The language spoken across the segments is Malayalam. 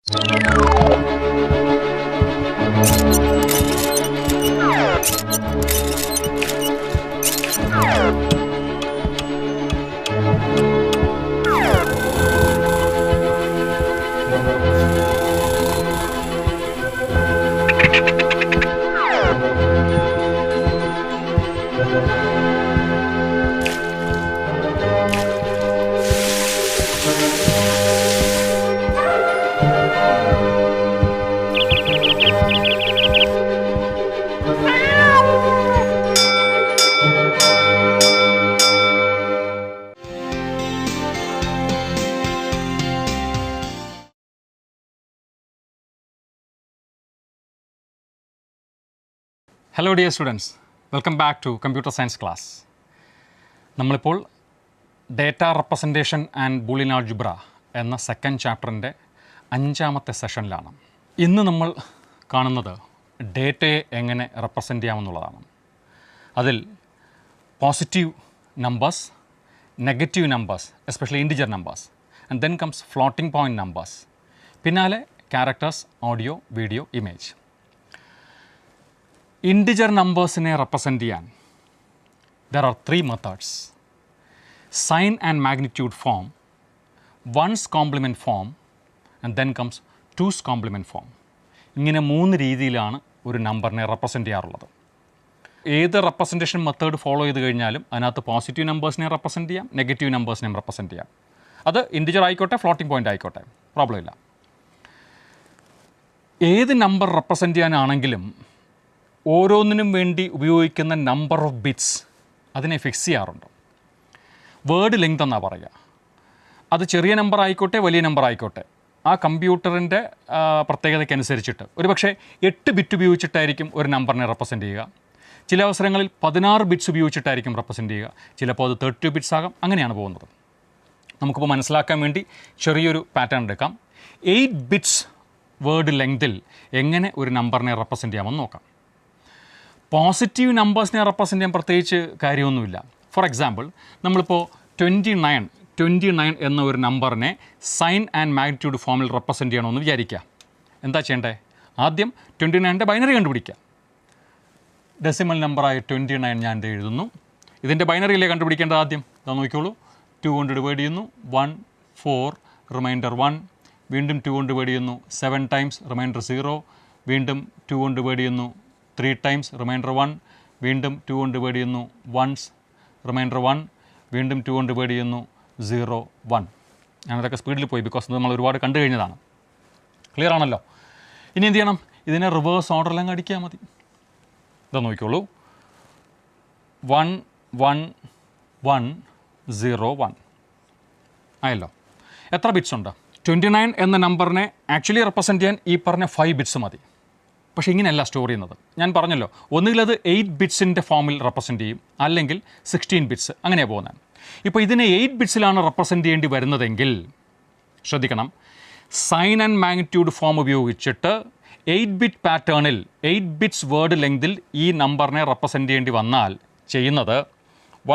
Hello dear students, welcome back to Computer Science class. നമ്മളിപ്പോൾ data representation and Boolean algebra എന്ന സെക്കൻഡ് ചാപ്റ്ററിൻ്റെ 5ാമത്തെ സെഷനിലാണ്. ഇന്ന് നമ്മൾ കാണുന്നത് ഡേറ്റയെ എങ്ങനെ റെപ്രസെൻ്റ് ചെയ്യാമെന്നുള്ളതാണ്. അതിൽ positive numbers, negative numbers, especially integer numbers, and then comes floating point numbers, പിന്നാലെ characters, audio, video, image. Integer നമ്പേഴ്സിനെ റെപ്രസെൻ്റ് ചെയ്യാൻ there are 3 methods: sign and magnitude form, ones complement form, and then comes twos complement form. ഇങ്ങനെ 3 രീതിയിലാണ് ഒരു നമ്പറിനെ റെപ്രസെൻ്റ് ചെയ്യാറുള്ളത്. ഏത് റെപ്രസെൻറ്റേഷൻ മെത്തേഡ് ഫോളോ ചെയ്ത് കഴിഞ്ഞാലും അതിനകത്ത് പോസിറ്റീവ് നമ്പേഴ്സിനെ റെപ്രസെൻ്റ് ചെയ്യാം, നെഗറ്റീവ് നമ്പേഴ്സിനെയും റെപ്രസെൻ്റ് ചെയ്യാം. അത് ഇൻറ്റിജർ ആയിക്കോട്ടെ, ഫ്ലോട്ടിംഗ് പോയിൻ്റ് ആയിക്കോട്ടെ, പ്രോബ്ലം ഇല്ല. ഏത് നമ്പർ റെപ്രസെൻ്റ് ചെയ്യാനാണെങ്കിലും ഓരോന്നിനും വേണ്ടി ഉപയോഗിക്കുന്ന നമ്പർ ഓഫ് ബിറ്റ്സ് അതിനെ ഫിക്സ് ചെയ്യാറുണ്ട്. വേർഡ് ലെങ്ത് എന്നാണ് പറയുക. അത് ചെറിയ നമ്പർ ആയിക്കോട്ടെ, വലിയ നമ്പർ ആയിക്കോട്ടെ, ആ കമ്പ്യൂട്ടറിൻ്റെ പ്രത്യേകതയ്ക്കനുസരിച്ചിട്ട് ഒരുപക്ഷെ 8 ബിറ്റ് ഉപയോഗിച്ചിട്ടായിരിക്കും ഒരു നമ്പറിനെ റെപ്രസെൻ്റ് ചെയ്യുക. ചില അവസരങ്ങളിൽ 16 ബിറ്റ്സ് ഉപയോഗിച്ചിട്ടായിരിക്കും റെപ്രസെൻ്റ് ചെയ്യുക. ചിലപ്പോൾ അത് 32 ബിറ്റ്സ് ആകാം. അങ്ങനെയാണ് പോകുന്നത്. നമുക്കിപ്പോൾ മനസ്സിലാക്കാൻ വേണ്ടി ചെറിയൊരു പാറ്റേൺ എടുക്കാം. 8 ബിറ്റ്സ് വേർഡ് ലെങ്തിൽ എങ്ങനെ ഒരു നമ്പറിനെ റെപ്രസെൻ്റ് ചെയ്യാമെന്ന് നോക്കാം. പോസിറ്റീവ് നമ്പേഴ്സിനെ റെപ്രസെൻ്റ് ചെയ്യാൻ പ്രത്യേകിച്ച് കാര്യമൊന്നുമില്ല. ഫോർ എക്സാമ്പിൾ, നമ്മളിപ്പോൾ 29 എന്ന ഒരു നമ്പറിനെ സൈൻ ആൻഡ് മാഗ്നിറ്റ്യൂഡ് ഫോമിൽ റെപ്രസെൻ്റ് ചെയ്യണമെന്ന് വിചാരിക്കുക. എന്താ ചെയ്യേണ്ടേ? ആദ്യം 29ൻ്റെ ബൈനറി കണ്ടുപിടിക്കുക. ഡെസിമൽ നമ്പറായ 29 ഞാൻ എഴുതുന്നു. ഇതിൻ്റെ ബൈനറിയിലേ കണ്ടുപിടിക്കേണ്ടത്. ആദ്യം ഇതാ നോക്കിക്കോളൂ. 2 കൊണ്ട് ഡിവൈഡ് ചെയ്യുന്നു, 1 4 റിമൈൻഡർ 1, വീണ്ടും 2 കൊണ്ട് ഡിവൈഡ് ചെയ്യുന്നു, 7 ടൈംസ് റിമൈൻഡർ 0, വീണ്ടും 2 കൊണ്ട് ഡിവൈഡ് ചെയ്യുന്നു, 3 ടൈംസ് റിമൈൻഡർ 1, വീണ്ടും 2 കൊണ്ട് ഡിവൈഡ് ചെയ്യുന്നു, 1 റിമൈൻഡർ 1, വീണ്ടും 2 കൊണ്ട് ഡിവൈഡ് ചെയ്യുന്നു, 0 1. ഞാനതൊക്കെ സ്പീഡിൽ പോയി, ബിക്കോസ് നമ്മൾ ഒരുപാട് കണ്ടു കഴിഞ്ഞതാണ്. ക്ലിയർ ആണല്ലോ? ഇനി എന്ത് ചെയ്യണം? ഇതിനെ റിവേഴ്സ് ഓർഡറിലങ്ങ് അടിക്കാൻ മതി. ഇതാ നോക്കിക്കോളൂ. 1 1 1 0 1 ആയല്ലോ. എത്ര ബിറ്റ്സ് ഉണ്ട്? 29 എന്ന നമ്പറിനെ ആക്ച്വലി റെപ്രസെൻ്റ് ചെയ്യാൻ ഈ പറഞ്ഞ 5 ബിറ്റ്സ് മതി. പക്ഷേ ഇങ്ങനെയല്ല സ്റ്റോർ ചെയ്യുന്നത്. ഞാൻ പറഞ്ഞല്ലോ, ഒന്നുകിൽ അത് 8 ബിറ്റ്സിൻ്റെ ഫോമിൽ റെപ്രസെൻ്റ് ചെയ്യും, അല്ലെങ്കിൽ 16 ബിറ്റ്സ്, അങ്ങനെയാണ് പോകുന്നത്. ഇപ്പോൾ ഇതിനെ 8 ബിറ്റ്സിലാണ് റെപ്രസെൻ്റ് ചെയ്യേണ്ടി വരുന്നതെങ്കിൽ ശ്രദ്ധിക്കണം, സൈൻ ആൻഡ് മാഗ്നിറ്റ്യൂഡ് ഫോം ഉപയോഗിച്ചിട്ട് 8 ബിറ്റ് പാറ്റേണിൽ 8 ബിറ്റ്സ് വേർഡ് ലെങ്തിൽ ഈ നമ്പറിനെ റെപ്രസെൻ്റ് ചെയ്യേണ്ടി വന്നാൽ ചെയ്യുന്നത്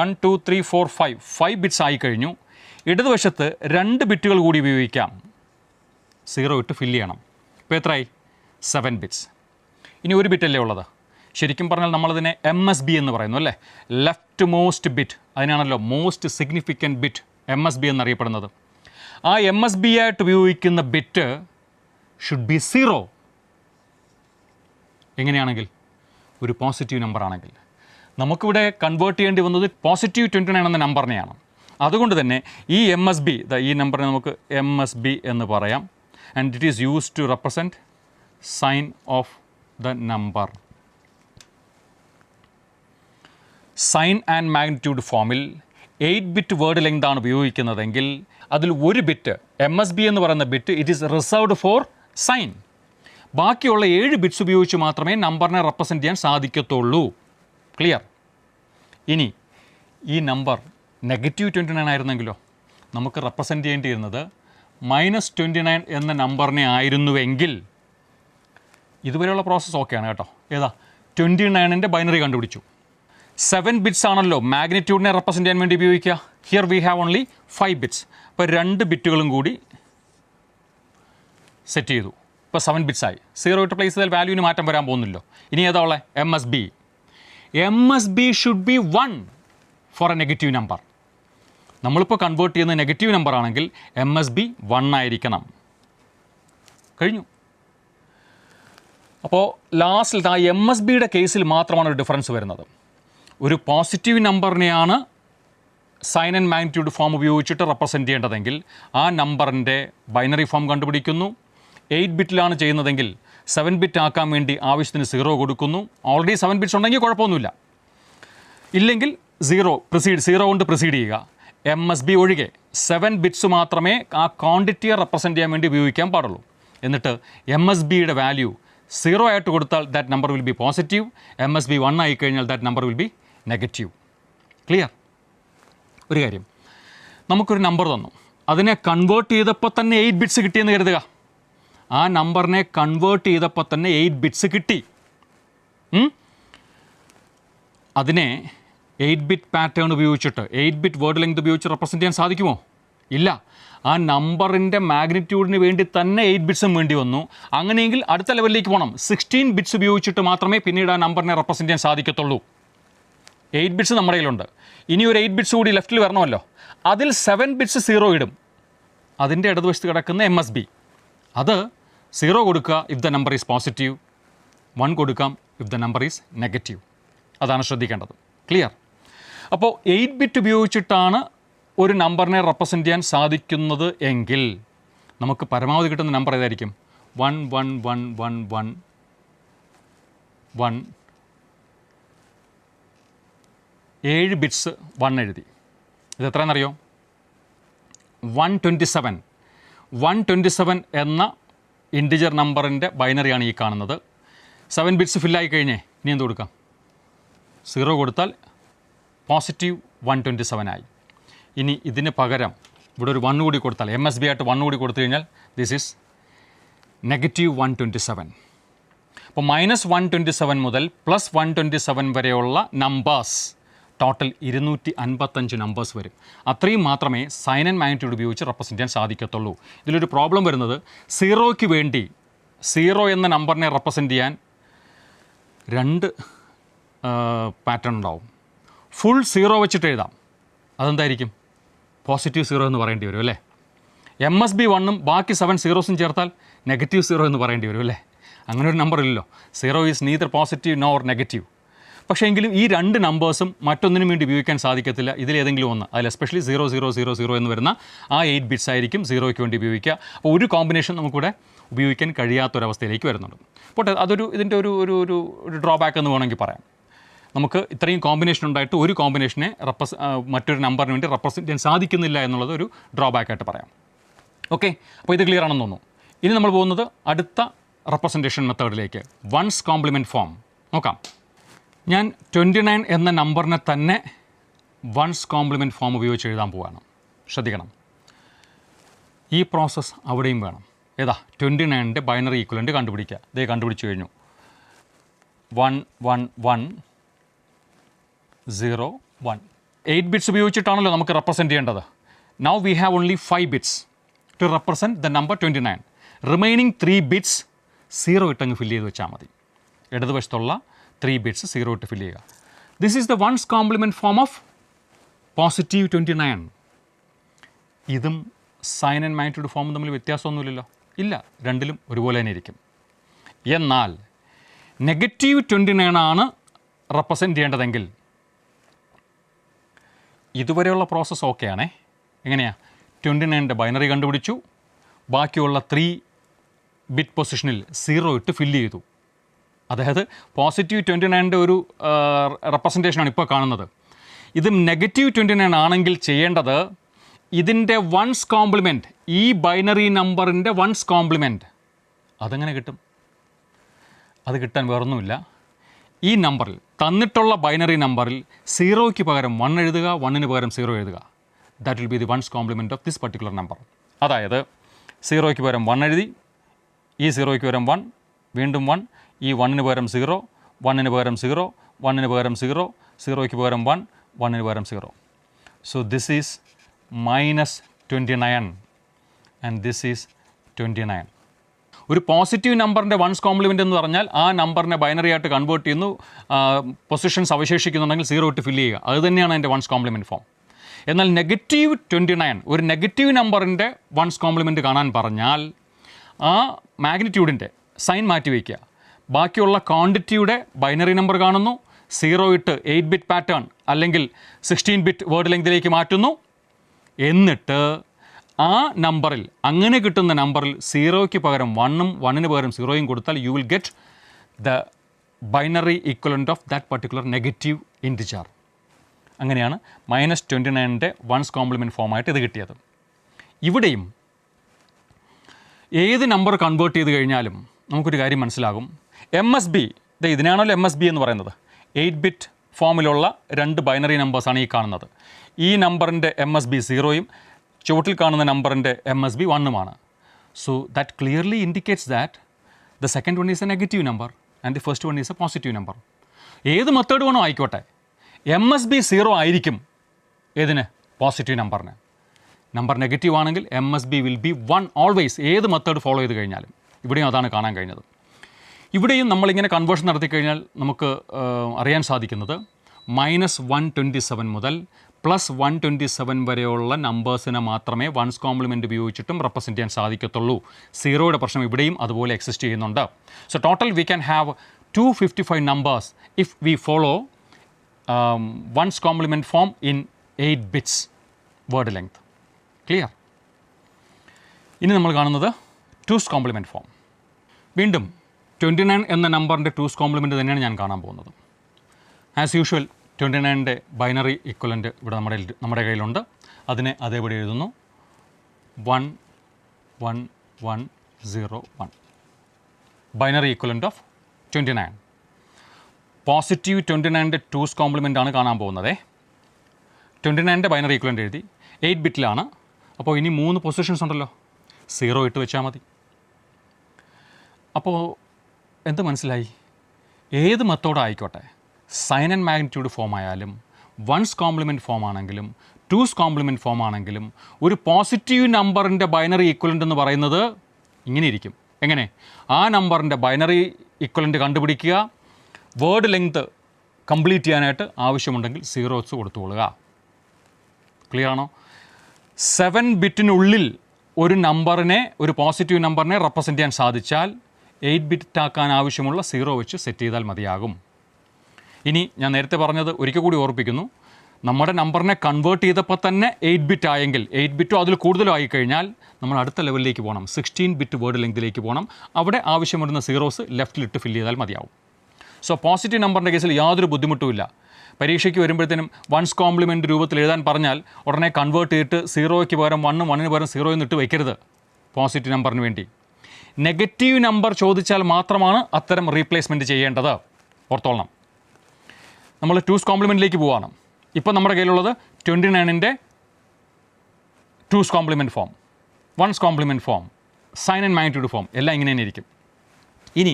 1 2 3 4 5 ബിറ്റ്സ് ആയിക്കഴിഞ്ഞു. ഇടതുവശത്ത് 2 ബിറ്റുകൾ കൂടി ഉപയോഗിക്കാം. 0 ഇട്ട് ഫില്ല് ചെയ്യണം. ഇപ്പോൾ എത്രയായി? 7 ബിറ്റ്സ്. ഇനി ഒരു ബിറ്റല്ലേ ഉള്ളത്. ശരിക്കും പറഞ്ഞാൽ നമ്മളതിനെ MSB എന്ന് പറയുന്നു, അല്ലേ? Left most bit. അതിനാണല്ലോ മോസ്റ്റ് സിഗ്നിഫിക്കൻറ്റ് ബിറ്റ് MSB എന്നറിയപ്പെടുന്നത്. ആ MSB ആയിട്ട് ഉപയോഗിക്കുന്ന ബിറ്റ് ഷുഡ് ബി 0. എങ്ങനെയാണെങ്കിൽ? ഒരു പോസിറ്റീവ് നമ്പർ ആണെങ്കിൽ. നമുക്കിവിടെ കൺവേർട്ട് ചെയ്യേണ്ടി വന്നത് പോസിറ്റീവ് 29 എന്ന നമ്പറിനെയാണ്. അതുകൊണ്ട് തന്നെ ഈ MSB, ഈ നമ്പറിനെ നമുക്ക് MSB എന്ന് പറയാം. And it is used to represent sign of the number. Sign and magnitude ഫോമിൽ 8 ബിറ്റ് വേർഡ് ലെങ്ത് ആണ് ഉപയോഗിക്കുന്നതെങ്കിൽ അതിൽ ഒരു ബിറ്റ്, MSB എന്ന് പറയുന്ന bit, it is reserved for sign. ബാക്കിയുള്ള 7 ബിറ്റ്സ് ഉപയോഗിച്ച് മാത്രമേ നമ്പറിനെ റെപ്രസെൻ്റ് ചെയ്യാൻ സാധിക്കത്തുള്ളൂ. ക്ലിയർ? ഇനി ഈ നമ്പർ നെഗറ്റീവ് 29 ആയിരുന്നെങ്കിലോ നമുക്ക് റെപ്രസെൻ്റ് ചെയ്യേണ്ടിയിരുന്നത് -29 എന്ന നമ്പറിനെ ആയിരുന്നുവെങ്കിൽ ഇതുവരെയുള്ള പ്രോസസ്സ് ഓക്കെയാണ് കേട്ടോ. ഏതാ? 29ൻ്റെ ബൈനറി കണ്ടുപിടിച്ചു. 7 ബിറ്റ്സ് ആണല്ലോ മാഗ്നിറ്റ്യൂഡിനെ റെപ്രസെൻ്റ് ചെയ്യാൻ വേണ്ടി ഉപയോഗിക്കുക. Here we have only 5 bits. അപ്പോൾ 2 ബിറ്റുകളും കൂടി സെറ്റ് ചെയ്തു. ഇപ്പോൾ 7 bits ആയി. 0 ഇട്ട് പ്ലേസ് ചെയ്താൽ വാല്യൂവിന് മാറ്റം വരാൻ പോകുന്നില്ലോ. ഇനി ഏതാ ഉള്ളത്? MSB. MSB should be 1 for a negative number. നമ്മളിപ്പോൾ കൺവേർട്ട് ചെയ്യുന്ന നെഗറ്റീവ് നമ്പർ ആണെങ്കിൽ MSB 1 ആയിരിക്കണം. കഴിഞ്ഞു. അപ്പോൾ ലാസ്റ്റിൽ ആ MSBയുടെ കേസിൽ മാത്രമാണ് ഒരു ഡിഫറൻസ് വരുന്നത്. ഒരു പോസിറ്റീവ് നമ്പറിനെയാണ് സൈൻ ആൻഡ് മാഗ്നിറ്റ്യൂഡ് ഫോം ഉപയോഗിച്ചിട്ട് റെപ്രസെൻറ്റ് ചെയ്യേണ്ടതെങ്കിൽ ആ നമ്പറിൻ്റെ ബൈനറി ഫോം കണ്ടുപിടിക്കുന്നു. 8 ബിറ്റിലാണ് ചെയ്യുന്നതെങ്കിൽ 7 ബിറ്റ് ആക്കാൻ വേണ്ടി ആവശ്യത്തിന് 0 കൊടുക്കുന്നു. ഓൾറെഡി 7 ബിറ്റ്സ് ഉണ്ടെങ്കിൽ കുഴപ്പമൊന്നുമില്ല. ഇല്ലെങ്കിൽ 0 കൊണ്ട് പ്രൊസീഡ് ചെയ്യുക. MSB ഒഴികെ 7 ബിറ്റ്സ് മാത്രമേ ആ ക്വാണ്ടിറ്റിയെ റെപ്രസെൻറ്റ് ചെയ്യാൻ വേണ്ടി ഉപയോഗിക്കാൻ പാടുള്ളൂ. എന്നിട്ട് MSBയുടെ വാല്യൂ 0 ആയിട്ട് കൊടുത്താൽ that number will be positive. MSB 1 ആയി കഴിഞ്ഞാൽ that number will be negative. Clear? ഒരു കാര്യം, നമുക്കൊരു നമ്പർ തന്നു, അതിനെ കൺവേർട്ട് ചെയ്തപ്പോൾ തന്നെ 8 ബിറ്റ്സ് കിട്ടിയെന്ന് കരുതുക. ആ നമ്പറിനെ കൺവേർട്ട് ചെയ്തപ്പോൾ തന്നെ 8 ബിറ്റ്സ് കിട്ടി. അതിനെ 8 ബിറ്റ് പാറ്റേൺ ഉപയോഗിച്ചിട്ട് 8 ബിറ്റ് വേർഡ് ലെങ്ത് ഉപയോഗിച്ച് റെപ്രസെൻറ്റ് ചെയ്യാൻ സാധിക്കുമോ? ഇല്ല. ആ നമ്പറിൻ്റെ മാഗ്നിറ്റ്യൂഡിന് വേണ്ടി തന്നെ 8 ബിറ്റ്സും വേണ്ടി വന്നു. അങ്ങനെയെങ്കിൽ അടുത്ത ലെവലിലേക്ക് പോകണം. 16 ബിറ്റ്സ് ഉപയോഗിച്ചിട്ട് മാത്രമേ പിന്നീട് ആ നമ്പറിനെ റെപ്രസെൻറ്റ് ചെയ്യാൻ സാധിക്കത്തുള്ളൂ. 8 ബിറ്റ്സ് നമ്മുടെ കയ്യിലുണ്ട്. ഇനി ഒരു 8 ബിറ്റ്സ് കൂടി ലെഫ്റ്റിൽ വരണമല്ലോ. അതിൽ 7 ബിറ്റ്സ് 0 ഇടും. അതിൻ്റെ ഇടതുവശത്ത് കിടക്കുന്ന MSB, അത് 0 കൊടുക്കുക if the number is positive, 1 കൊടുക്കാം if the number is negative. അതാണ് ശ്രദ്ധിക്കേണ്ടത്. ക്ലിയർ? അപ്പോൾ 8 ബിറ്റ് ഉപയോഗിച്ചിട്ടാണ് ഒരു നമ്പറിനെ റെപ്രസെൻറ്റ് ചെയ്യാൻ സാധിക്കുന്നത് എങ്കിൽ നമുക്ക് പരമാവധി കിട്ടുന്ന നമ്പർ ഏതായിരിക്കും? 1 1 1 1 1 1. 7 ബിറ്റ്സ് 1 എഴുതി. ഇത് എത്രയെന്നറിയോ? 127. 127 എന്ന ഇൻറ്റിജർ നമ്പറിൻ്റെ ബൈനറിയാണ് ഈ കാണുന്നത്. 7 ബിറ്റ്സ് ഫില്ലായി കഴിഞ്ഞേ ഇനി എന്ത് കൊടുക്കാം? 0 കൊടുത്താൽ പോസിറ്റീവ് 127 ആയി. ഇനി ഇതിന് പകരം ഇവിടെ ഒരു 1 കൂടി കൊടുത്താൽ, MSB ആയിട്ട് 1 കൂടി കൊടുത്തു കഴിഞ്ഞാൽ ദിസ് ഈസ് നെഗറ്റീവ് 127. അപ്പോൾ -127 മുതൽ +127 വരെയുള്ള നമ്പേഴ്സ് ടോട്ടൽ 255 നമ്പേഴ്സ് വരും. അത്രയും മാത്രമേ സൈൻ ആൻഡ് മാഗ്നിറ്റ്യൂഡ് ഉപയോഗിച്ച് റെപ്രസെൻറ്റ് ചെയ്യാൻ സാധിക്കത്തുള്ളൂ. ഇതിലൊരു പ്രോബ്ലം വരുന്നത് 0ക്ക് വേണ്ടി 0 എന്ന നമ്പറിനെ റെപ്രസെൻറ്റ് ചെയ്യാൻ 2 പാറ്റേൺ ഉണ്ടാവും. ഫുൾ 0 വെച്ചിട്ട് എഴുതാം. അതെന്തായിരിക്കും? പോസിറ്റീവ് 0 എന്ന് പറയേണ്ടി വരും അല്ലേ? MSB 1ഉം ബാക്കി 7 സീറോസും ചേർത്താൽ നെഗറ്റീവ് 0 എന്ന് പറയേണ്ടി വരും അല്ലേ? അങ്ങനെ ഒരു നമ്പർ ഇല്ലല്ലോ. 0 is neither positive nor negative. പക്ഷേ എങ്കിലും ഈ 2 നമ്പേഴ്സും മറ്റൊന്നിനും വേണ്ടി ഉപയോഗിക്കാൻ സാധിക്കത്തില്ല. ഇതിലേതെങ്കിലും ഒന്ന്, അതിൽ എസ്പെഷ്യലി 0 0 0 0 എന്ന് വരുന്ന ആ 8 ബിറ്റ്സ് ആയിരിക്കും 0യ്ക്ക് വേണ്ടി ഉപയോഗിക്കുക. അപ്പോൾ ഒരു കോമ്പിനേഷൻ നമുക്കിവിടെ ഉപയോഗിക്കാൻ കഴിയാത്തൊരവസ്ഥയിലേക്ക് വരുന്നുണ്ട്. പോട്ടെ, അതൊരു ഇതിൻ്റെ ഒരു ഡ്രോബാക്ക് എന്ന് വേണമെങ്കിൽ പറയാം. നമുക്ക് ഇത്രയും കോമ്പിനേഷൻ ഉണ്ടായിട്ട് ഒരു കോമ്പിനേഷനെ മറ്റൊരു നമ്പറിന് വേണ്ടി റെപ്രസെൻറ്റ് ചെയ്യാൻ സാധിക്കുന്നില്ല എന്നുള്ളത് ഒരു ഡ്രോബാക്കായിട്ട് പറയാം. ഓക്കെ, അപ്പോൾ ഇത് ക്ലിയർ ആണെന്ന് തോന്നുന്നു. ഇനി നമ്മൾ പോകുന്നത് അടുത്ത റെപ്രസെൻറ്റേഷൻ മെത്തേഡിലേക്ക്, വൺസ് കോംപ്ലിമെൻറ്റ് ഫോം. നോക്കാം. ഞാൻ 29 എന്ന നമ്പറിനെ തന്നെ വൺസ് കോംപ്ലിമെൻറ്റ് ഫോം ഉപയോഗിച്ച് എഴുതാൻ പോവുകയാണ്. ശ്രദ്ധിക്കണം, ഈ പ്രോസസ്സ് അവിടെയും വേണം. ഏതാ? 29ൻ്റെ ബൈനറി ഈക്വലൻ്റ് കണ്ടുപിടിക്കുക. ഇതേ കണ്ടുപിടിച്ച് കഴിഞ്ഞു. 1 1 1 0 1. 8 ബിറ്റ്സ് ഉപയോഗിച്ചിട്ടാണല്ലോ നമുക്ക് റെപ്രസെൻറ്റ് ചെയ്യേണ്ടത്. Now we have only 5 bits to represent the number 29. Remaining 3 bits 0 ഇട്ടങ്ങ് ഫില്ല് ചെയ്ത് വെച്ചാൽ മതി. ഇടതുവശത്തുള്ള 3 ബിറ്റ്സ് 0 ഇട്ട് ഫില്ല് ചെയ്യുക. This is the ones complement form of positive 29. ഇതും സൈൻ ആൻഡ് മാഗ്നിറ്റ്യൂഡ് ഫോമും തമ്മിൽ വ്യത്യാസമൊന്നുമില്ലല്ലോ. ഇല്ല, രണ്ടിലും ഒരുപോലെ തന്നെ ഇരിക്കും. എന്നാൽ നെഗറ്റീവ് 29 ആണ് റെപ്രസെൻറ്റ് ചെയ്യേണ്ടതെങ്കിൽ ഇതുവരെയുള്ള പ്രോസസ്സ് ഓക്കെയാണേ. എങ്ങനെയാണ്? 29ൻ്റെ ബൈനറി കണ്ടുപിടിച്ചു, ബാക്കിയുള്ള 3 ബിറ്റ് പൊസിഷനിൽ 0 ഇട്ട് ഫില്ല് ചെയ്തു. അതായത് പോസിറ്റീവ് 29ൻ്റെ ഒരു റെപ്രസെൻറ്റേഷനാണ് ഇപ്പോൾ കാണുന്നത്. ഇത് നെഗറ്റീവ് 29 ആണെങ്കിൽ ചെയ്യേണ്ടത് ഇതിൻ്റെ വൺസ് കോംപ്ലിമെൻറ്റ്, ഈ ബൈനറി നമ്പറിൻ്റെ വൺസ് കോംപ്ലിമെൻറ്റ് അതെങ്ങനെ കിട്ടും? അത് കിട്ടാൻ വേറൊന്നുമില്ല. ഈ നമ്പറിൽ തന്നിട്ടുള്ള ബൈനറി നമ്പറിൽ 0യ്ക്ക് പകരം 1 എഴുതുക, 1ന് പകരം 0 എഴുതുക. That will be the once compliment of this particular number. അതായത് 0യ്ക്ക് പകരം 1 എഴുതി, ഈ 0യ്ക്ക് പകരം 1, വീണ്ടും 1, ഈ 1ന് പകരം 0, 1ന് പകരം 0, 1ന് പകരം 0, 0യ്ക്ക് പകരം 1, 1ന് പകരം 0. So this is -29 and this is 29. ഒരു പോസിറ്റീവ് നമ്പറിൻ്റെ വൺസ് കോംപ്ലിമെൻ്റ് എന്ന് പറഞ്ഞാൽ ആ നമ്പറിനെ ബൈനറി ആയിട്ട് കൺവേർട്ട് ചെയ്യുന്നു, പൊസിഷൻസ് അവശേഷിക്കുന്നുണ്ടെങ്കിൽ 0 ഇട്ട് ഫില്ല് ചെയ്യുക. അത് തന്നെയാണ് അതിൻ്റെ വൺസ് കോംപ്ലിമെൻറ്റ് ഫോം. എന്നാൽ -29 ഒരു നെഗറ്റീവ് നമ്പറിൻ്റെ വൺസ് കോംപ്ലിമെൻറ്റ് കാണാൻ പറഞ്ഞാൽ ആ മാഗ്നിറ്റ്യൂഡിൻ്റെ സൈൻ മാറ്റി വയ്ക്കുക, ബാക്കിയുള്ള ക്വാണ്ടിറ്റിയുടെ ബൈനറി നമ്പർ കാണുന്നു, 0 ഇട്ട് 8 ബിറ്റ് പാറ്റേൺ അല്ലെങ്കിൽ 16 ബിറ്റ് വേർഡ് ലെങ്തിലേക്ക് മാറ്റുന്നു. എന്നിട്ട് ആ നമ്പറിൽ, അങ്ങനെ കിട്ടുന്ന നമ്പറിൽ 0യ്ക്ക് പകരം 1ഉം 1ന് പകരം 0യും കൊടുത്താൽ you will get the binary equivalent of that particular negative integer. അങ്ങനെയാണ് -29ൻ്റെ വൺസ് കോംപ്ലിമെൻറ്റ് ഫോമായിട്ട് ഇത് കിട്ടിയത്. ഇവിടെയും ഏത് നമ്പർ കൺവേർട്ട് ചെയ്ത് കഴിഞ്ഞാലും നമുക്കൊരു കാര്യം മനസ്സിലാകും. MSB, ഇതിനാണല്ലോ MSB എന്ന് പറയുന്നത്. 8 ബിറ്റ് ഫോമിലുള്ള 2 ബൈനറി നമ്പേഴ്സാണ് ഈ കാണുന്നത്. ഈ നമ്പറിൻ്റെ MSB 0യും ചുവട്ടിൽ കാണുന്ന നമ്പറിൻ്റെ MSB 1ഉമാണ്. So that clearly indicates that the second one is a negative number and the first one is a positive number. ഏത് മെത്തേഡ് വേണോ ആയിക്കോട്ടെ, MSB 0 ആയിരിക്കും ഏതിന്? പോസിറ്റീവ് നമ്പറിന്. നമ്പർ നെഗറ്റീവ് ആണെങ്കിൽ MSB വിൽ ബി 1 ഓൾവേസ്, ഏത് മെത്തേഡ് ഫോളോ ചെയ്ത് കഴിഞ്ഞാലും. ഇവിടെയും അതാണ് കാണാൻ കഴിഞ്ഞത്. ഇവിടെയും നമ്മളിങ്ങനെ കൺവേർഷൻ നടത്തി കഴിഞ്ഞാൽ നമുക്ക് അറിയാൻ സാധിക്കുന്നത് -127 മുതൽ +127 വരെയുള്ള നമ്പേഴ്സിനെ മാത്രമേ വൺസ് കോംപ്ലിമെൻറ്റ് ഉപയോഗിച്ചിട്ടും റെപ്രസെൻറ്റ് ചെയ്യാൻ സാധിക്കത്തുള്ളൂ. 0യുടെ പ്രശ്നം ഇവിടെയും അതുപോലെ എക്സിസ്റ്റ് ചെയ്യുന്നുണ്ട്. So total we can have 255 numbers if we follow once complement form in 8 bits word length. Clear? ഇനി നമ്മൾ കാണുന്നത് 2's കോംപ്ലിമെൻറ്റ് ഫോം. വീണ്ടും 29 എന്ന നമ്പറിൻ്റെ 2's കോംപ്ലിമെൻറ്റ് തന്നെയാണ് ഞാൻ കാണാൻ പോകുന്നത്. ആസ് യൂഷ്വൽ 29ൻ്റെ ബൈനറി ഇക്വലൻ്റ് ഇവിടെ നമ്മുടെ കയ്യിലുണ്ട്. അതിനെ അതേപടി എഴുതുന്നു. 1 1 1 0 1 ബൈനറി ഇക്വലൻ്റ് ഓഫ് 29. പോസിറ്റീവ് 29ൻ്റെ 2's കോംപ്ലിമെൻ്റ് ആണ് കാണാൻ പോകുന്നത്. 29ൻ്റെ ബൈനറി ഇക്വലൻ്റ് എഴുതി, 8 ബിറ്റിലാണ്. അപ്പോൾ ഇനി 3 പൊസിഷൻസ് ഉണ്ടല്ലോ, 0 ഇട്ട് വെച്ചാൽ മതി. അപ്പോൾ എന്ത് മനസ്സിലായി? ഏത് മെത്തേഡ് ആയിക്കോട്ടെ, സൈൻ ആൻഡ് മാഗ്നിറ്റ്യൂഡ് ഫോം ആയാലും വൺസ് കോംപ്ലിമെൻറ്റ് ഫോം ആണെങ്കിലും 2's കോംപ്ലിമെൻറ്റ് ഫോം ആണെങ്കിലും ഒരു പോസിറ്റീവ് നമ്പറിൻ്റെ ബൈനറി ഈക്വലൻ്റ് എന്ന് പറയുന്നത് ഇങ്ങനെ ഇരിക്കും. എങ്ങനെ? ആ നമ്പറിൻ്റെ ബൈനറി ഈക്വലൻ്റ് കണ്ടുപിടിക്കുക, വേർഡ് ലെങ്ത് കംപ്ലീറ്റ് ചെയ്യാനായിട്ട് ആവശ്യമുണ്ടെങ്കിൽ 0s കൊടുത്തുകൊള്ളുക. ക്ലിയർ ആണോ? 7 ബിറ്റിനുള്ളിൽ ഒരു നമ്പറിനെ, ഒരു പോസിറ്റീവ് നമ്പറിനെ റെപ്രസെൻറ്റ് ചെയ്യാൻ സാധിച്ചാൽ 8 ബിറ്റ് ആക്കാൻ ആവശ്യമുള്ള 0 വെച്ച് സെറ്റ് ചെയ്താൽ മതിയാകും. ഇനി ഞാൻ നേരത്തെ പറഞ്ഞത് ഒരിക്കൽ കൂടി ഓർപ്പിക്കുന്നു, നമ്മുടെ നമ്പറിനെ കൺവേർട്ട് ചെയ്തപ്പോൾ തന്നെ 8 ബിറ്റ് ആയെങ്കിൽ, 8 ബിറ്റോ അതിൽ കൂടുതലും ആയിക്കഴിഞ്ഞാൽ നമ്മൾ അടുത്ത ലെവലിലേക്ക് പോകണം, 16 ബിറ്റ് വേർഡ് ലെങ്തിലേക്ക് പോകണം. അവിടെ ആവശ്യം വരുന്ന 0s ലെഫ്റ്റിലിട്ട് ഫില്ല് ചെയ്താൽ മതിയാവും. സോ പോസിറ്റീവ് നമ്പറിൻ്റെ കേസിൽ യാതൊരു ബുദ്ധിമുട്ടുമില്ല. പരീക്ഷയ്ക്ക് വരുമ്പോഴത്തേനും വൺസ് കോംപ്ലിമെൻറ്റ് രൂപത്തിൽ എഴുതാൻ പറഞ്ഞാൽ ഉടനെ കൺവേർട്ട് ചെയ്തിട്ട് 0യ്ക്ക് പകരം 1ഉം 1ന് പകരം 0 എന്നിട്ട് വയ്ക്കരുത്. പോസിറ്റീവ് നമ്പറിന് വേണ്ടി നെഗറ്റീവ് നമ്പർ ചോദിച്ചാൽ മാത്രമാണ് അത്തരം റീപ്ലേസ്മെൻറ്റ് ചെയ്യേണ്ടത്. ഓർത്തോളണം. നമ്മൾ 2's കോംപ്ലിമെൻറ്റിലേക്ക് പോവുകയാണ്. ഇപ്പോൾ നമ്മുടെ കയ്യിലുള്ളത് 29ൻ്റെ 2's complement form, once complement form, sign and magnitude form എല്ലാം ഇങ്ങനെ തന്നെ ഇരിക്കും. ഇനി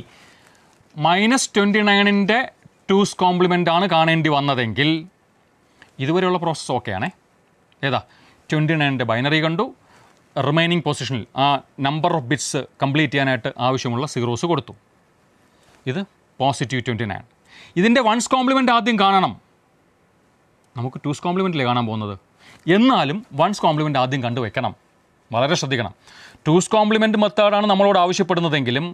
-29ൻ്റെ 2's കോംപ്ലിമെൻ്റ് ആണ് കാണേണ്ടി വന്നതെങ്കിൽ ഇതുവരെയുള്ള പ്രോസസ്സ് ഓക്കെയാണേ. ഏതാ? 29ൻ്റെ ബൈനറി കണ്ടു, റിമൈനിങ് പൊസിഷനിൽ ആ നമ്പർ ഓഫ് ബിറ്റ്സ് കംപ്ലീറ്റ് ചെയ്യാനായിട്ട് ആവശ്യമുള്ള 0s കൊടുത്തു. ഇത് പോസിറ്റീവ് 29. ഇതിൻ്റെ വൺസ് കോംപ്ലിമെൻ്റ് ആദ്യം കാണണം. നമുക്ക് 2's കോംപ്ലിമെൻറ്റിലേ കാണാൻ പോകുന്നത്. എന്നാലും വൺസ് കോംപ്ലിമെൻ്റ് ആദ്യം കണ്ടു വെക്കണം. വളരെ ശ്രദ്ധിക്കണം. 2's കോംപ്ലിമെൻറ്റ് മെത്തേഡാണ് നമ്മളോട് ആവശ്യപ്പെടുന്നതെങ്കിലും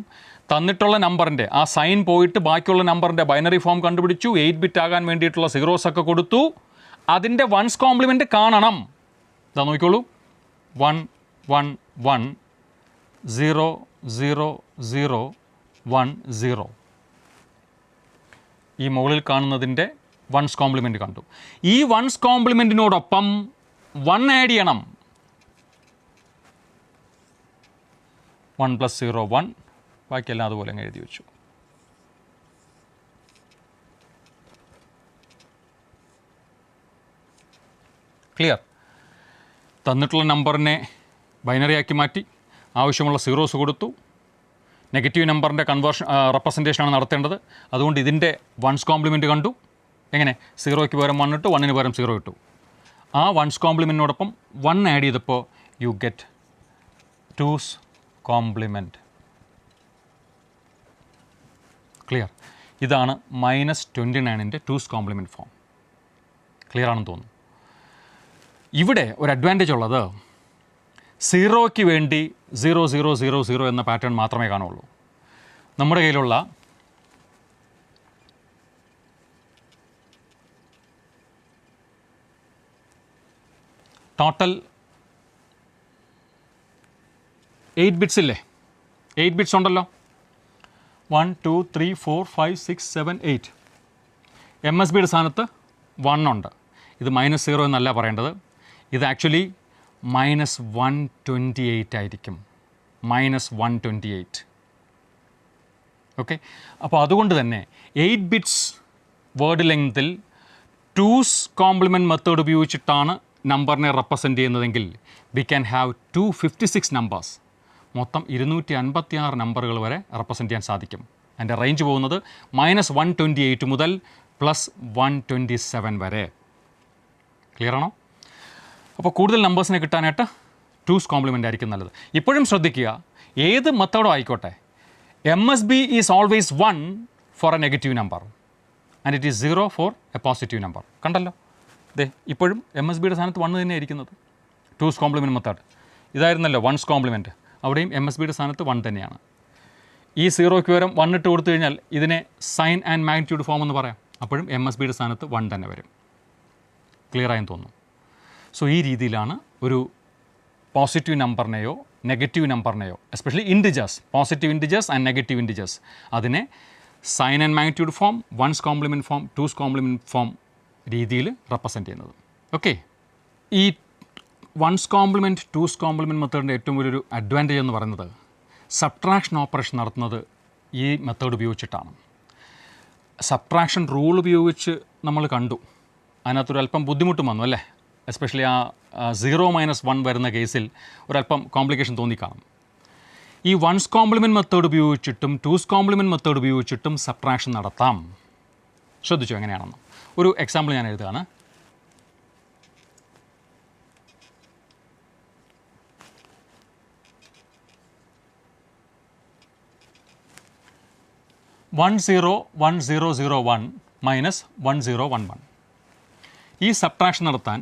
തന്നിട്ടുള്ള നമ്പറിൻ്റെ ആ സൈൻ പോയിട്ട് ബാക്കിയുള്ള നമ്പറിൻ്റെ ബൈനറി ഫോം കണ്ടുപിടിച്ചു, 8 ബിറ്റ് ആകാൻ വേണ്ടിയിട്ടുള്ള 0s ഒക്കെ കൊടുത്തു. അതിൻ്റെ വൺസ് കോംപ്ലിമെൻറ്റ് കാണണം. ഇതാ നോക്കിക്കോളൂ. 1 1 1 0 0 0 1 0. ഈ മുകളിൽ കാണുന്നതിൻ്റെ വൺസ് കോംപ്ലിമെൻറ്റ് കണ്ടു. ഈ വൺസ് കോംപ്ലിമെൻറ്റിനോടൊപ്പം 1 ആഡ് ചെയ്യണം. 1 + 0 1. ബാക്കിയെല്ലാം അതുപോലെ അങ്ങ് എഴുതി വെച്ചു. ക്ലിയർ? തന്നിട്ടുള്ള നമ്പറിനെ ബൈനറി ആക്കി മാറ്റി, ആവശ്യമുള്ള 0s കൊടുത്തു. നെഗറ്റീവ് നമ്പറിൻ്റെ കൺവേർഷൻ റെപ്രസെൻറ്റേഷനാണ് നടത്തേണ്ടത്. അതുകൊണ്ട് ഇതിൻ്റെ വൺസ് കോംപ്ലിമെൻറ്റ് കണ്ടു. എങ്ങനെ? 0യ്ക്ക് പകരം 1 ഇട്ടു, 1ന് പകരം 0 ഇട്ടു. ആ വൺസ് കോംപ്ലിമെൻറ്റിനോടൊപ്പം 1 ആഡ് ചെയ്തപ്പോൾ യു ഗെറ്റ് 2's കോംപ്ലിമെൻറ്റ്. ഇതാണ് -29ൻ്റെ ടൂസ് കോംപ്ലിമെൻറ്റ് ഫോം. ക്ലിയർ ആണെന്ന് തോന്നുന്നു. ഇവിടെ ഒരു അഡ്വാൻറ്റേജ് ഉള്ളത്, 0ക്ക് വേണ്ടി 0 0 0 0 എന്ന പാറ്റേൺ മാത്രമേ കാണുള്ളൂ. നമ്മുടെ കയ്യിലുള്ള ടോട്ടൽ 8 ബിറ്റ്സ് ഇല്ലേ? 8 ബിറ്റ്സ് ഉണ്ടല്ലോ. 1 2 3 4 5 6 7 8. MSBയുടെ സ്ഥാനത്ത് 1 ഉണ്ട്. ഇത് -0 എന്നല്ല പറയേണ്ടത്, ഇത് ആക്ച്വലി -128 ആയിരിക്കും. -128. ഓക്കെ. അപ്പോൾ അതുകൊണ്ട് തന്നെ 8 ബിറ്റ്സ് വേർഡ് ലെങ്തിൽ ടൂസ് കോംപ്ലിമെൻറ്റ് മെത്തേഡ് ഉപയോഗിച്ചിട്ടാണ് നമ്പറിനെ റെപ്രസെൻറ്റ് ചെയ്യുന്നതെങ്കിൽ വി ക്യാൻ ഹാവ് 256 നമ്പേഴ്സ്. മൊത്തം 256 നമ്പറുകൾ വരെ റെപ്രസെൻറ്റ് ചെയ്യാൻ സാധിക്കും. അതിൻ്റെ റേഞ്ച് പോകുന്നത് -128 മുതൽ +127 വരെ. ക്ലിയർ ആണോ? അപ്പോൾ കൂടുതൽ നമ്പേഴ്സിനെ കിട്ടാനായിട്ട് ടൂസ് കോംപ്ലിമെൻ്റ് ആയിരിക്കും നല്ലത്. ഇപ്പോഴും ശ്രദ്ധിക്കുക, ഏത് മെത്തേഡോ ആയിക്കോട്ടെ, MSB is always 1 for a negative number and it is 0 for a positive number. കണ്ടല്ലോ, ദേ ഇപ്പോഴും MSBയുടെ സ്ഥാനത്ത് 1 തന്നെയാണ് ഇരിക്കുന്നത്. ടൂസ് കോംപ്ലിമെൻറ്റ് മെത്തേഡ് ഇതായിരുന്നല്ലോ വൺസ് കോംപ്ലിമെൻറ്റ്. അവിടെയും MSBയുടെ സ്ഥാനത്ത് 1 തന്നെയാണ്. ഈ 0ക്ക് പകരം 1 ഇട്ട് കൊടുത്തു കഴിഞ്ഞാൽ ഇതിനെ സൈൻ ആൻഡ് മാഗ്നിറ്റ്യൂഡ് ഫോം എന്ന് പറയാം. അപ്പോഴും MSBയുടെ സ്ഥാനത്ത് 1 തന്നെ വരും. ക്ലിയർ ആയെന്ന് തോന്നുന്നു. സോ ഈ രീതിയിലാണ് ഒരു പോസിറ്റീവ് നമ്പറിനെയോ നെഗറ്റീവ് നമ്പറിനെയോ, especially integers, positive integers and negative integers, അതിനെ sign and magnitude form, once complement form, two's complement form രീതിയിൽ റെപ്രസെൻറ്റ് ചെയ്യുന്നത്. ഓക്കെ. ഈ വൺസ് കോംപ്ലിമെൻറ്റ്, ടൂസ് കോംപ്ലിമെൻറ്റ് മെത്തേഡിൻ്റെ ഏറ്റവും വലിയൊരു അഡ്വാൻറ്റേജ് എന്ന് പറയുന്നത് സബ്ട്രാക്ഷൻ ഓപ്പറേഷൻ നടത്തുന്നത് ഈ മെത്തേഡ് ഉപയോഗിച്ചിട്ടാണ്. സബ്ട്രാക്ഷൻ റൂൾ ഉപയോഗിച്ച് നമ്മൾ കണ്ടു, അതിനകത്തൊരു അല്പം ബുദ്ധിമുട്ടും വന്നു അല്ലേ? എസ്പെഷ്യലി ആ 0 - 1 വരുന്ന കേസിൽ ഒരല്പം കോംപ്ലിക്കേഷൻ തോന്നിക്കാണും. ഈ വൺസ് കോംപ്ലിമെൻറ്റ് മെത്തേഡ് ഉപയോഗിച്ചിട്ടും ടൂസ് കോംപ്ലിമെൻറ്റ് മെത്തേഡ് ഉപയോഗിച്ചിട്ടും സബ്ട്രാക്ഷൻ നടത്താം. ശ്രദ്ധിച്ചു എങ്ങനെയാണെന്ന്. ഒരു എക്സാമ്പിൾ ഞാൻ എഴുതുകയാണ്. -101001 -1011. ഈ സബ്ട്രാക്ഷൻ നടത്താൻ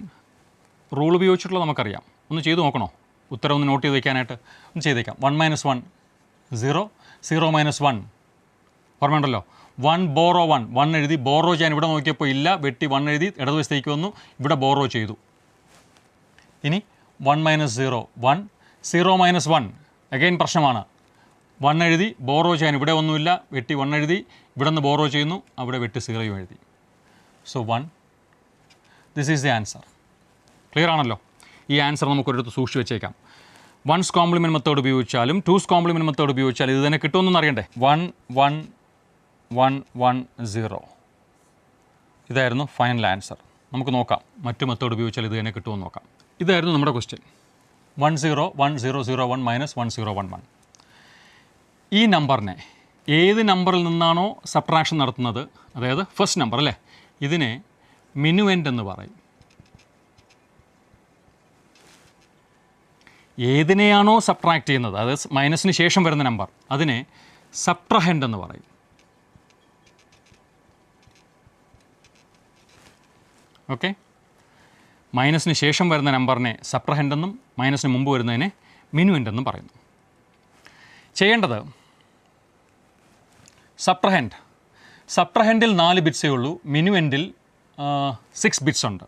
റൂൾ ഉപയോഗിച്ചിട്ടുള്ളത് നമുക്കറിയാം. ഒന്ന് ചെയ്തു നോക്കണോ? ഉത്തരം ഒന്ന് നോട്ട് ചെയ്ത് വയ്ക്കാനായിട്ട് ഒന്ന് ചെയ്തേക്കാം. 1 - 1 0, 0 - 1 ഓർമ്മയുണ്ടല്ലോ. 1 ബോറോ 1 എഴുതി ബോറോ ചെയ്യാൻ ഇവിടെ നോക്കിയപ്പോൾ ഇല്ല, വെട്ടി 1 എഴുതി ഇടതുവശത്തേക്ക് വന്നു, ഇവിടെ ബോറോ ചെയ്തു. ഇനി 1 - 0 1, 0 - 1 അഗൈൻ പ്രശ്നമാണ്. 1 എഴുതി ബോറോ ചെയ്യാൻ ഇവിടെ ഒന്നുമില്ല, വെട്ടി 1 എഴുതി, ഇവിടെ നിന്ന് ബോറോ ചെയ്യുന്നു, അവിടെ വെട്ടി 0 എഴുതി. So 1, this is the answer. Clear ആണല്ലോ? ഈ ആൻസർ നമുക്കൊരിടത്ത് സൂക്ഷിച്ച് വെച്ചേക്കാം. വൺസ് കോംപ്ലിമെൻറ്റ് മെത്തേഡ് ഉപയോഗിച്ചാലും ടൂസ് കോംപ്ലിമെൻറ്റ് മെത്തേഡ് ഉപയോഗിച്ചാലും ഇത് തന്നെ കിട്ടുമെന്നൊന്നും അറിയണ്ടേ? 1 1 1 1 0 ഇതായിരുന്നു ഫൈനൽ ആൻസർ. നമുക്ക് നോക്കാം മറ്റു മെത്തേഡ് ഉപയോഗിച്ചാൽ ഇത് തന്നെ കിട്ടുമെന്ന് നോക്കാം. ഇതായിരുന്നു നമ്മുടെ ക്വസ്റ്റ്യൻ. 101001 -1011. ഈ നമ്പറിനെ ഏത് നമ്പറിൽ നിന്നാണോ സബ്ട്രാക്ഷൻ നടത്തുന്നത്, അതായത് ഫസ്റ്റ് നമ്പർ അല്ലേ, ഇതിനെ മിനുവെൻ്റ് എന്ന് പറയും. ഏതിനെയാണോ സബ്ട്രാക്ട് ചെയ്യുന്നത്, അതായത് മൈനസിന് ശേഷം വരുന്ന നമ്പർ, അതിനെ സബ്ട്രഹെൻഡ് എന്ന് പറയും. ഓക്കെ. മൈനസിന് ശേഷം വരുന്ന നമ്പറിനെ സബ്ട്രഹെൻഡ് എന്നും മൈനസിന് മുമ്പ് വരുന്നതിനെ മിനുവെൻ്റ് എന്നും പറയുന്നു. ചെയ്യേണ്ടത് സബ്ട്രഹെൻഡിൽ 4 ബിറ്റ്സേ ഉള്ളൂ, മിനുവെൻ്റിൽ 6 ബിറ്റ്സ് ഉണ്ട്.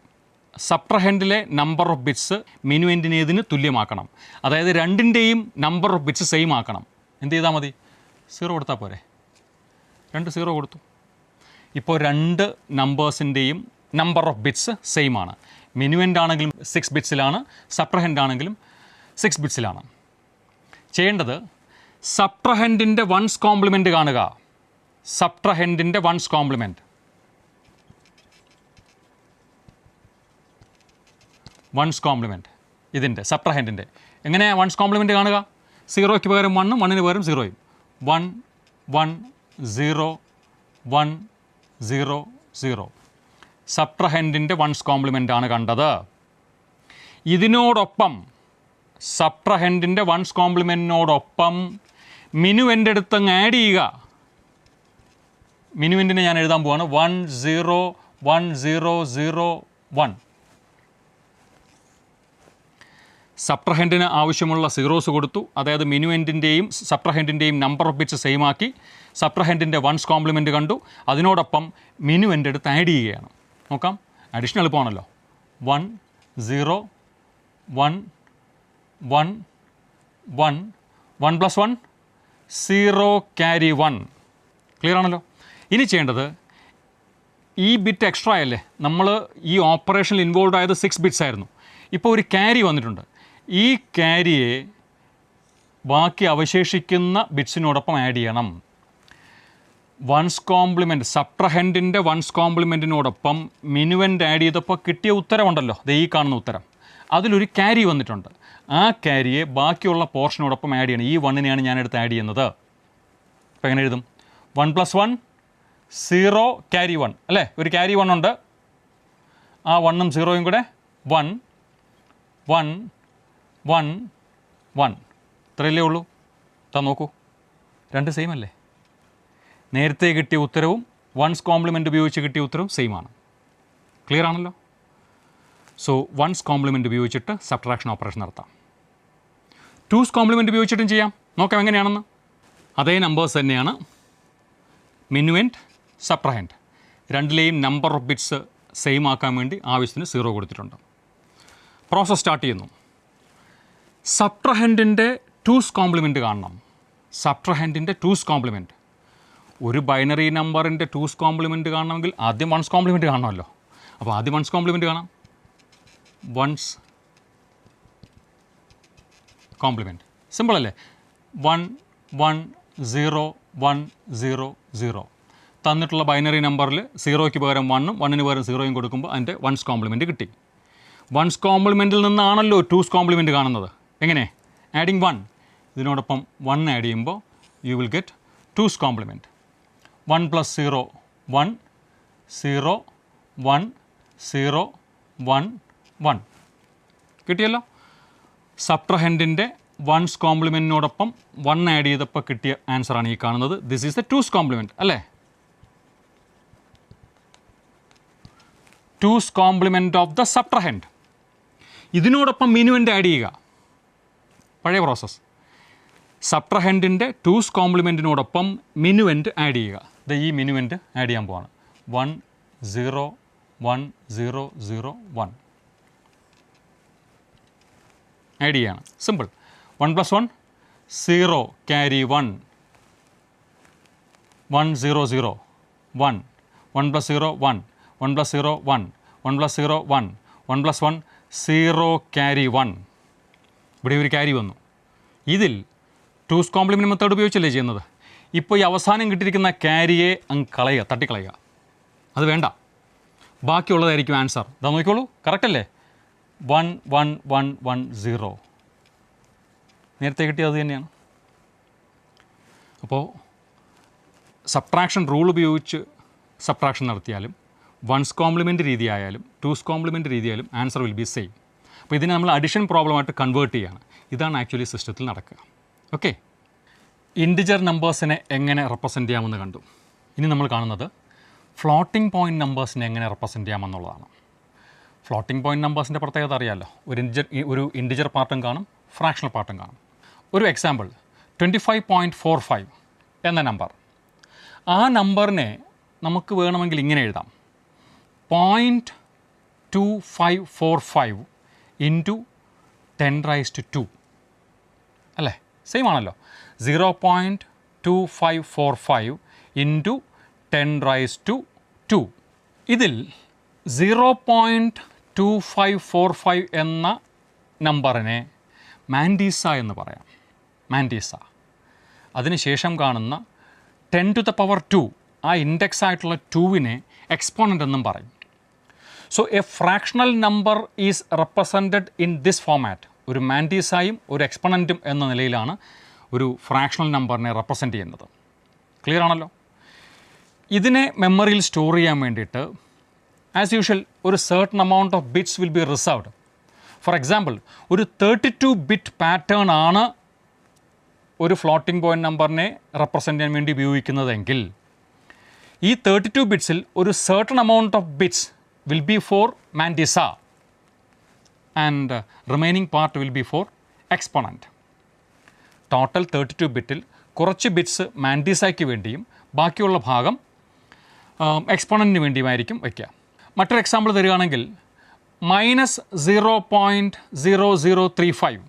സബ്ട്രഹെൻഡിലെ നമ്പർ ഓഫ് ബിറ്റ്സ് മിനുവെൻ്റിനേതിന് തുല്യമാക്കണം. അതായത് രണ്ടിൻ്റെയും നമ്പർ ഓഫ് ബിറ്റ്സ് സെയിം ആക്കണം. എന്ത് ചെയ്താൽ മതി? 0 കൊടുത്താൽ പോരെ? 2 0 കൊടുത്തു. ഇപ്പോൾ രണ്ട് നമ്പേഴ്സിൻ്റെയും നമ്പർ ഓഫ് ബിറ്റ്സ് സെയിം ആണ്. മിനുവെൻ്റ് ആണെങ്കിലും 6 ബിറ്റ്സിലാണ്, സബ്ട്രഹെൻഡ് ആണെങ്കിലും 6 ബിറ്റ്സിലാണ്. ചെയ്യേണ്ടത് സബ്ട്രഹെൻഡിൻ്റെ വൺസ് കോംപ്ലിമെൻറ്റ് കാണുക. സബ്ട്രഹെൻഡിൻ്റെ വൺസ് കോംപ്ലിമെൻറ്റ് ഇതിൻ്റെ സബ്ട്രഹെൻഡിൻ്റെ എങ്ങനെയാണ് വൺസ് കോംപ്ലിമെൻറ്റ് കാണുക? 0ക്ക് പകരം 1ഉം 1ന് പകരം 0യും. 1 1 0 1 0 0 സബ്ട്രഹെൻഡിൻ്റെ വൺസ് കോംപ്ലിമെൻ്റ് ആണ് കണ്ടത്. ഇതിനോടൊപ്പം സബ്ട്രഹെൻഡിൻ്റെ വൺസ് കോംപ്ലിമെൻറ്റിനോടൊപ്പം മിനുവെൻ്റ് എടുത്തങ്ങ് ആഡ് ചെയ്യുക. മിനുവെൻറ്റിനെ ഞാൻ എഴുതാൻ പോവാണ് 10101. സബ്ട്രഹെൻറ്റിന് ആവശ്യമുള്ള സീറോസ് കൊടുത്തു, അതായത് മിനുവെൻറ്റിൻ്റെയും സബ്ട്രഹെൻറ്റിൻ്റെയും നമ്പർ ഓഫ് ബിറ്റ്സ് സെയിം ആക്കി. സബ്ട്രഹെൻറ്റിൻ്റെ വൺസ് കോംപ്ലിമെൻറ്റ് കണ്ടു, അതിനോടൊപ്പം മിനുവെൻ്റ് എടുത്ത് ആഡ് ചെയ്യുകയാണ്. നോക്കാം, അഡീഷൻ എളുപ്പമാണല്ലോ. 1 0 1 1 1 1 + 1 0 carry 1. ക്ലിയർ ആണല്ലോ. ഇനി ചെയ്യേണ്ടത്, ഈ ബിറ്റ് എക്സ്ട്രാ അല്ലേ, നമ്മൾ ഈ ഓപ്പറേഷനിൽ ഇൻവോൾവ് ആയത് 6 ബിറ്റ്സ് ആയിരുന്നു. ഇപ്പോൾ ഒരു ക്യാരി വന്നിട്ടുണ്ട്. ഈ ക്യാരിയെ ബാക്കി അവശേഷിക്കുന്ന ബിറ്റ്സിനോടൊപ്പം ആഡ് ചെയ്യണം. Once compliment, സബ്ട്രഹെൻറ്റിൻ്റെ once കോംപ്ലിമെൻറ്റിനോടൊപ്പം minuend add ചെയ്തപ്പോൾ കിട്ടിയ ഉത്തരമുണ്ടല്ലോ, ദേ ഈ കാണുന്ന ഉത്തരം, അതിലൊരു ക്യാരി വന്നിട്ടുണ്ട്. ആ ക്യാരിയെ ബാക്കിയുള്ള പോർഷനോടൊപ്പം ആഡ് ചെയ്യണം. ഈ 1നെയാണ് ഞാനെടുത്ത് ആഡ് ചെയ്യുന്നത്. അപ്പോൾ എങ്ങനെ എഴുതും? 1 + 1 0 carry 1 അല്ലേ, ഒരു ക്യാരി 1 ഉണ്ട്. ആ 1ഉം 0യും കൂടെ 1 1 1 1. ഇത്രയല്ലേ ഉള്ളൂ. നോക്കൂ, രണ്ട് സെയിം അല്ലേ. നേരത്തെ കിട്ടിയ ഉത്തരവും വൺസ് കോംപ്ലിമെൻറ്റ് ഉപയോഗിച്ച് കിട്ടിയ ഉത്തരവും സെയിം ആണ്. ക്ലിയർ ആണല്ലോ. സോ വൺസ് കോംപ്ലിമെൻറ്റ് ഉപയോഗിച്ചിട്ട് സബ്ട്രാക്ഷൻ ഓപ്പറേഷൻ നടത്താം. ടൂസ് കോംപ്ലിമെൻറ്റ് ഉപയോഗിച്ചിട്ടും ചെയ്യാം. നോക്കാം എങ്ങനെയാണെന്ന്. അതേ നമ്പേഴ്സ് തന്നെയാണ്. മിനുവെൻറ്റ്, സബ്ട്രഹെൻറ്റ് രണ്ടിലെയും നമ്പർ ഓഫ് ബിറ്റ്സ് സെയിം ആക്കാൻ വേണ്ടി ആവശ്യത്തിന് 0 കൊടുത്തിട്ടുണ്ട്. പ്രോസസ് സ്റ്റാർട്ട് ചെയ്യുന്നു. സബ്ട്രഹെൻറ്റിൻ്റെ ടൂസ് കോംപ്ലിമെൻറ്റ് കാണണം. സബ്ട്രഹെൻറ്റിൻ്റെ ടൂസ് കോംപ്ലിമെൻറ്റ്, ഒരു ബൈനറി നമ്പറിൻ്റെ ടൂസ് കോംപ്ലിമെൻറ്റ് കാണണമെങ്കിൽ ആദ്യം വൺസ് കോംപ്ലിമെൻറ്റ് കാണണമല്ലോ. അപ്പോൾ ആദ്യം വൺസ് കോംപ്ലിമെൻറ്റ് കാണാം. വൺസ് കോംപ്ലിമെൻറ്റ് സിമ്പിൾ അല്ലേ. 1 1 0 1 0 0. തന്നിട്ടുള്ള ബൈനറി നമ്പറിൽ 0യ്ക്ക് പകരം 1ഉം 1ന് പകരം 0യും കൊടുക്കുമ്പോൾ അതിൻ്റെ വൺസ് കോംപ്ലിമെൻറ്റ് കിട്ടി. വൺസ് കോംപ്ലിമെൻറ്റിൽ നിന്നാണല്ലോ ടൂസ് കോംപ്ലിമെൻറ്റ് കാണുന്നത്. എങ്ങനെ? ആഡിങ് 1. ഇതിനോടൊപ്പം 1 ആഡ് ചെയ്യുമ്പോൾ you will get two's compliment. 1 + 0 1 0 1 0 1 1 കിട്ടിയല്ലോ. സബ്ട്രഹെൻറ്റിൻ്റെ വൺസ് കോംപ്ലിമെൻറ്റിനോടൊപ്പം 1 ആഡ് ചെയ്തപ്പോൾ കിട്ടിയ ആൻസറാണ് ഈ കാണുന്നത്. This is the two's complement അല്ലേ. Two's complement of the subtrahend. ഇതിനോടൊപ്പം മിനുവെൻ്റ് ആഡ് ചെയ്യുക. പഴയ പ്രോസസ്സ്. സബ്ട്രഹെൻറ്റിൻ്റെ ടൂസ് കോംപ്ലിമെൻറ്റിനോടൊപ്പം മിനുവെൻ്റ് ആഡ് ചെയ്യുക. ഈ മിനുവെൻ്റ് ആഡ് ചെയ്യാൻ പോവാണ്. 1 0 1 0 0 1 ആഡ് ചെയ്യാണ്. സിമ്പിൾ. 1 + 1 0 carry 1 1 0 0 1 1 + 0 1 1 + 0 1 1 + 0 1 1 + 1 0 carry 1. ഇവിടെ ഒരു ക്യാരി വന്നു. ഇതിൽ ടൂസ് കോംപ്ലിമെൻറ്റ് മെത്തേഡ് ഉപയോഗിച്ചല്ലേ ചെയ്യുന്നത്. ഇപ്പോൾ ഈ അവസാനം കിട്ടിയിരിക്കുന്ന ക്യാരിയെ അങ്ങ് കളയുക, തട്ടിക്കളയുക. അത് വേണ്ട, ബാക്കിയുള്ളതായിരിക്കും ആൻസർ. ഇതാ നോക്കിക്കോളൂ, കറക്റ്റ് അല്ലേ. 1 1 1 1 0 നേരത്തെ കിട്ടിയത് അത് തന്നെയാണ്. അപ്പോൾ സബ്ട്രാക്ഷൻ റൂൾ ഉപയോഗിച്ച് സബ്ട്രാക്ഷൻ നടത്തിയാലും വൺസ് കോംപ്ലിമെൻറ്റ് രീതിയായാലും ടൂസ് കോംപ്ലിമെൻറ്റ് രീതിയായാലും ആൻസർ വിൽ ബി സെയിം. അപ്പോൾ ഇതിനെ നമ്മൾ അഡിഷൻ പ്രോബ്ലമായിട്ട് കൺവേർട്ട് ചെയ്യുകയാണ്. ഇതാണ് ആക്ച്വലി സിസ്റ്റത്തിൽ നടക്കുക. ഓക്കെ, ഇൻറ്റിജർ നമ്പേഴ്സിനെ എങ്ങനെ റെപ്രസെൻറ്റ് ചെയ്യാമെന്ന് കണ്ടു. ഇനി നമ്മൾ കാണുന്നത് ഫ്ലോട്ടിംഗ് പോയിൻറ്റ് നമ്പേഴ്സിനെ എങ്ങനെ റെപ്രസെൻറ്റ് ചെയ്യാമെന്നുള്ളതാണ്. ഫ്ലോട്ടിംഗ് പോയിൻറ്റ് നമ്പേഴ്സിൻ്റെ പ്രത്യേകത അറിയാമല്ലോ. ഒരു ഇൻറ്റിജർ പാർട്ടും കാണും, ഫ്രാക്ഷണൽ പാർട്ടും കാണും. ഒരു എക്സാമ്പിൾ 25.45 എന്ന നമ്പർ. ആ നമ്പറിനെ നമുക്ക് വേണമെങ്കിൽ ഇങ്ങനെ എഴുതാം. 0.2545 × 10⁻². അല്ലേ, സെയിം ആണല്ലോ. 0.2545 × 10⁻². ഇതിൽ 0.2545 എന്ന നമ്പറിനെ മാൻഡീസ എന്ന് പറയാം. മാൻഡീസ. അതിനുശേഷം കാണുന്ന 10⁻², ആ ഇൻഡെക്സ് ആയിട്ടുള്ള 2വിനെ എക്സ്പോണൻ്റ് എന്നും പറയും. So A fractional number is represented in this format. ഒരു മാൻഡീസായും ഒരു എക്സ്പോണൻറ്റും എന്ന നിലയിലാണ് ഒരു ഫ്രാക്ഷണൽ നമ്പറിനെ റെപ്രസെൻറ്റ് ചെയ്യുന്നത്. ക്ലിയർ ആണല്ലോ. ഇതിനെ മെമ്മറിയിൽ സ്റ്റോർ ചെയ്യാൻ വേണ്ടിയിട്ട് ആസ് യൂഷ്വൽ ഒരു certain amount of bits will be reserved. For example, ഒരു 32-ബിറ്റ് പാറ്റേൺ ആണ് ഒരു ഫ്ലോട്ടിംഗ് പോയിൻറ്റ് നമ്പറിനെ റെപ്രസെൻറ്റ് ചെയ്യാൻ വേണ്ടി ഉപയോഗിക്കുന്നതെങ്കിൽ ഈ 32 ബിറ്റ്സിൽ ഒരു certain amount of bits will be for Mandisa and remaining part will be for exponent. Total 32 ബിറ്റിൽ കുറച്ച് ബിറ്റ്സ് മാൻഡിസയ്ക്ക് വേണ്ടിയും ബാക്കിയുള്ള ഭാഗം എക്സ്പോണൻറ്റിന് വേണ്ടിയുമായിരിക്കും വയ്ക്കുക. മറ്റൊരു എക്സാമ്പിൾ തരികയാണെങ്കിൽ -0.0035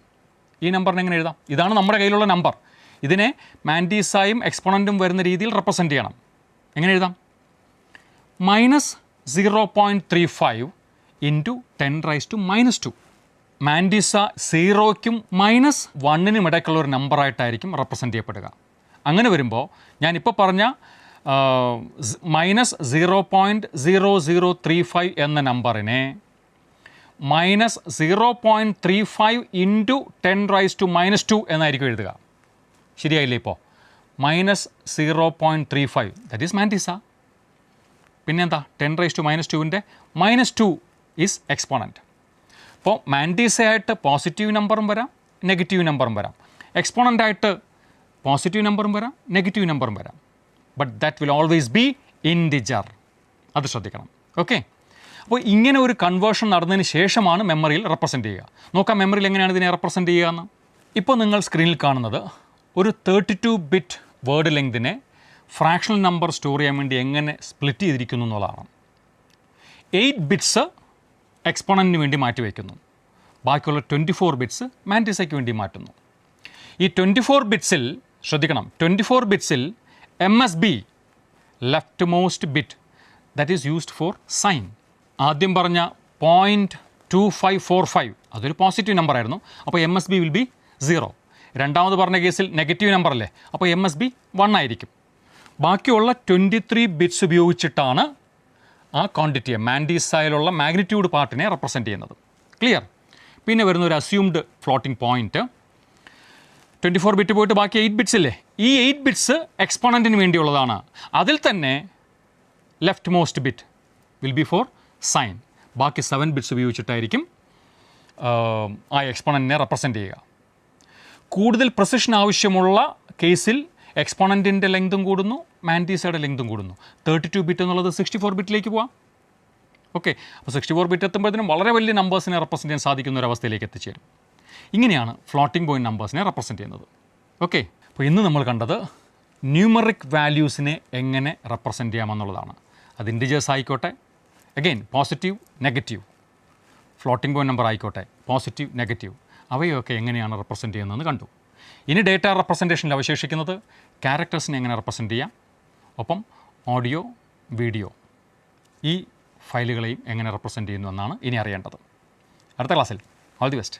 ഈ നമ്പറിന് എങ്ങനെ എഴുതാം? ഇതാണ് നമ്മുടെ കയ്യിലുള്ള നമ്പർ. ഇതിനെ മാൻഡിസായും എക്സ്പോണൻറ്റും വരുന്ന രീതിയിൽ റെപ്രസെൻറ്റ് ചെയ്യണം. എങ്ങനെ എഴുതാം? -0.35 ഇൻറ്റു 10⁻². മാൻഡിസ 0യ്ക്കും -1നും ഇടയ്ക്കുള്ള ഒരു നമ്പറായിട്ടായിരിക്കും റെപ്രസെൻറ്റ് ചെയ്യപ്പെടുക. അങ്ങനെ വരുമ്പോൾ ഞാനിപ്പോൾ പറഞ്ഞ -0.0035 എന്ന നമ്പറിനെ -0.35 ഇൻറ്റു 10⁻² എന്നായിരിക്കും എഴുതുക. ശരിയായില്ലേ? ഇപ്പോൾ -0.35 ദാറ്റ് ഈസ് മാൻഡിസ. പിന്നെന്താ? 10⁻²ൻ്റെ -2 ഈസ് എക്സ്പോണൻറ്റ്. അപ്പോൾ മാൻഡിസയായിട്ട് പോസിറ്റീവ് നമ്പറും വരാം, നെഗറ്റീവ് നമ്പറും വരാം. എക്സ്പോണൻ്റായിട്ട് പോസിറ്റീവ് നമ്പറും വരാം, നെഗറ്റീവ് നമ്പറും വരാം. But that will always be integer. അത് ശ്രദ്ധിക്കണം. ഓക്കെ. അപ്പോൾ ഇങ്ങനെ ഒരു കൺവേർഷൻ നടന്നതിന് ശേഷമാണ് മെമ്മറിയിൽ റെപ്രസെൻറ്റ് ചെയ്യുക. നോക്കാം മെമ്മറിയിൽ എങ്ങനെയാണ് ഇതിനെ റെപ്രസെൻറ്റ് ചെയ്യുക എന്ന്. ഇപ്പോൾ നിങ്ങൾ സ്ക്രീനിൽ കാണുന്നത് ഒരു 32 ബിറ്റ് വേർഡ് ലെങ്തിനെ ഫ്രാക്ഷണൽ നമ്പർ സ്റ്റോർ ചെയ്യാൻ വേണ്ടി എങ്ങനെ സ്പ്ലിറ്റ് ചെയ്തിരിക്കുന്നു എന്നുള്ളതാണ്. 8 ബിറ്റ്സ് എക്സ്പോണൻറ്റിന് വേണ്ടി മാറ്റിവെക്കുന്നു. ബാക്കിയുള്ള 24 ബിറ്റ്സ് മാൻഡിസയ്ക്ക് വേണ്ടി മാറ്റുന്നു. ഈ 24 ബിറ്റ്സിൽ ശ്രദ്ധിക്കണം, 24 ബിറ്റ്സിൽ MSB left most bit that is used for sign. ആദ്യം പറഞ്ഞ 0.2545 അതൊരു പോസിറ്റീവ് നമ്പർ ആയിരുന്നു. അപ്പോൾ MSB വിൽ ബി 0. രണ്ടാമത് പറഞ്ഞ കേസിൽ നെഗറ്റീവ് നമ്പർ അല്ലേ, അപ്പോൾ MSB 1 ആയിരിക്കും. ബാക്കിയുള്ള 23 ബിറ്റ്സ് ഉപയോഗിച്ചിട്ടാണ് ആ ക്വാണ്ടിറ്റിയെ മാൻഡിസയിലുള്ള മാഗ്നിറ്റ്യൂഡ് പാർട്ടിനെ റെപ്രസെൻറ്റ് ചെയ്യുന്നത്. ക്ലിയർ? പിന്നെ വരുന്ന ഒരു അസ്യൂംഡ് ഫ്ലോട്ടിംഗ് പോയിൻറ്റ് 24 ബിറ്റ് പോയിട്ട് ബാക്കി 8 ബിറ്റ്സ് ഇല്ലേ, ഈ 8 ബിറ്റ്സ് എക്സ്പോണൻറ്റിന് വേണ്ടിയുള്ളതാണ്. അതിൽ തന്നെ left most bit will be for sign. ബാക്കി 7 ബിറ്റ്സ് ഉപയോഗിച്ചിട്ടായിരിക്കും ആ എക്സ്പോണൻറ്റിനെ റെപ്രസെൻറ്റ് ചെയ്യുക. കൂടുതൽ പ്രിസിഷൻ ആവശ്യമുള്ള കേസിൽ എക്സ്പോണൻറ്റിൻ്റെ ലെങ്തും കൂടുന്നു, മാൻഡിസയുടെ ലെങ്തും കൂടുന്നു. 32 ബിറ്റ് എന്നുള്ളത് 64 ബിറ്റിലേക്ക് പോവാം. ഓക്കെ. അപ്പോൾ 64 ബിറ്റ് എത്തുമ്പോഴത്തേനും വളരെ വലിയ നമ്പേഴ്സിനെ റെപ്രസെൻറ്റ് ചെയ്യാൻ സാധിക്കുന്ന ഒരു അവസ്ഥയിലേക്ക് എത്തിച്ചേരും. ഇങ്ങനെയാണ് ഫ്ലോട്ടിംഗ് പോയിൻറ്റ് നമ്പേഴ്സിനെ റെപ്രസെൻറ്റ് ചെയ്യുന്നത്. ഓക്കെ. അപ്പോൾ ഇന്ന് നമ്മൾ കണ്ടത് ന്യൂമറിക് വാല്യൂസിനെ എങ്ങനെ റെപ്രസെൻറ്റ് ചെയ്യാമെന്നുള്ളതാണ്. അത് ഇൻഡിജേഴ്സ് ആയിക്കോട്ടെ, again positive negative, floating point number ആയിക്കോട്ടെ പോസിറ്റീവ് നെഗറ്റീവ്, അവയൊക്കെ എങ്ങനെയാണ് റെപ്രസെൻറ്റ് ചെയ്യുന്നതെന്ന് കണ്ടു. ഇനി ഡേറ്റ റെപ്രസെൻറ്റേഷനിൽ അവശേഷിക്കുന്നത് ക്യാരക്ടേഴ്സിനെ എങ്ങനെ റെപ്രസെൻറ്റ് ചെയ്യാം, ഒപ്പം ഓഡിയോ വീഡിയോ ഈ ഫയലുകളെയും എങ്ങനെ റെപ്രസെൻറ്റ് ചെയ്യുന്നു എന്നാണ് ഇനി അറിയേണ്ടത്. അടുത്ത ക്ലാസ്സിൽ ഓൾ ദി ബെസ്റ്റ്.